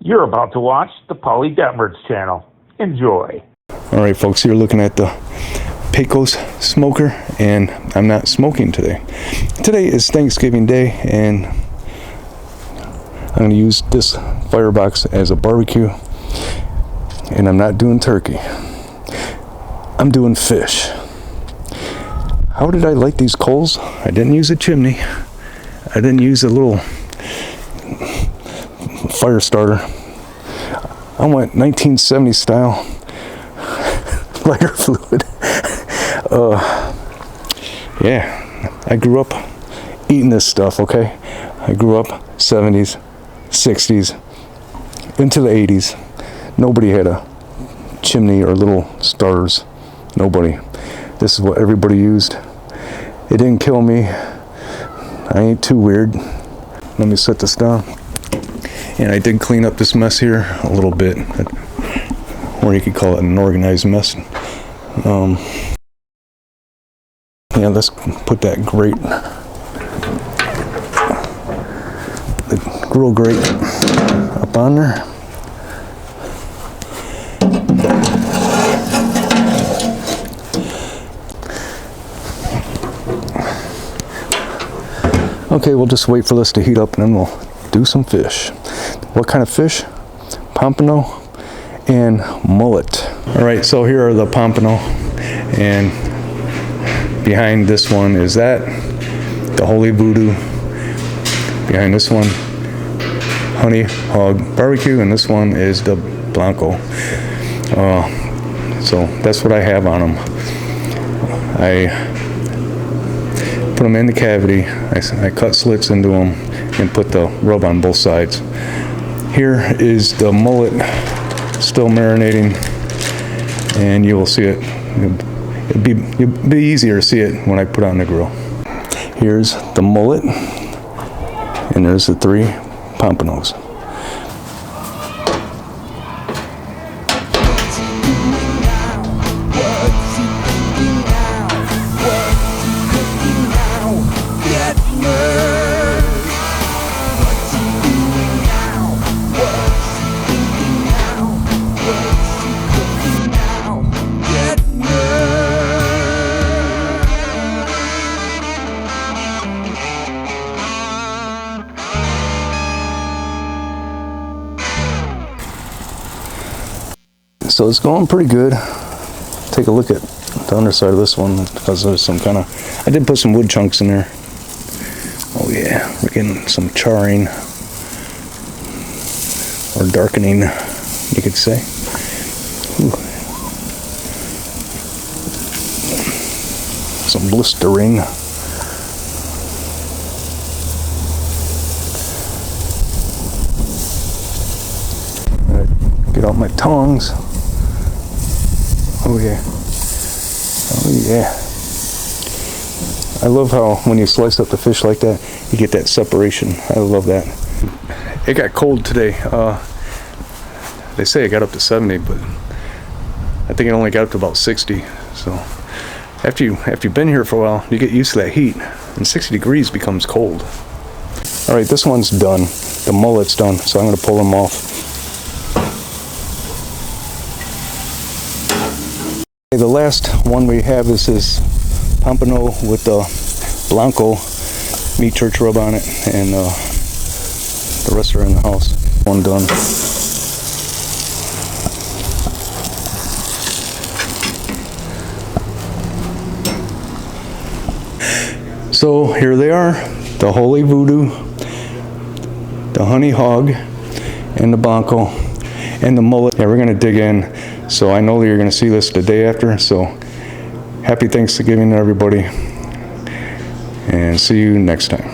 You're about to watch the Detmurds channel. Enjoy. All right, folks, you're looking at the Pecos smoker, and I'm not smoking today. Today is Thanksgiving Day, and I'm going to use this firebox as a barbecue, and I'm not doing turkey. I'm doing fish. How did I light these coals? I didn't use a chimney. I didn't use a little fire starter. I went 1970s style lighter fluid. Yeah, I grew up eating this stuff, okay? I grew up 70s, 60s, into the 80s. Nobody had a chimney or little starters. Nobody. This is what everybody used. It didn't kill me. I ain't too weird. Let me set this down. And I did clean up this mess here a little bit, or you could call it an organized mess. Yeah, let's put that grate, the grill grate, up on there. Okay, we'll just wait for this to heat up and then we'll do some fish. What kind of fish? Pompano and mullet. All right, so here are the pompano, and behind this one is that, the Holy Voodoo. Behind this one, Honey Hog Barbecue, and this one is the Blanco. So that's what I have on them. I put them in the cavity. I cut slits into them and put the rub on both sides. Here is the mullet still marinating, and you will see it. It'll be easier to see it when I put it on the grill. Here's the mullet, and there's the 3 pompanos. So it's going pretty good. Take a look at the underside of this one, because there's some kind of, I did put some wood chunks in there. Oh yeah, we're getting some charring or darkening, you could say. Ooh. Some blistering. Get out my tongs. Oh yeah. Oh yeah. I love how when you slice up the fish like that, you get that separation. I love that. It got cold today. They say it got up to 70, but I think it only got up to about 60. So after you've been here for a while, you get used to that heat, and 60 degrees becomes cold. All right, this one's done. The mullet's done, so I'm going to pull them off. The last one we have is this pompano with the Blanco meat church rub on it, and the rest are in the house. One done. So here they are, the Holy Voodoo, the Honey Hog, and the Blanco, and the mullet. Yeah, we're gonna dig in. So I know that you're going to see this the day after. So happy Thanksgiving to everybody, and see you next time.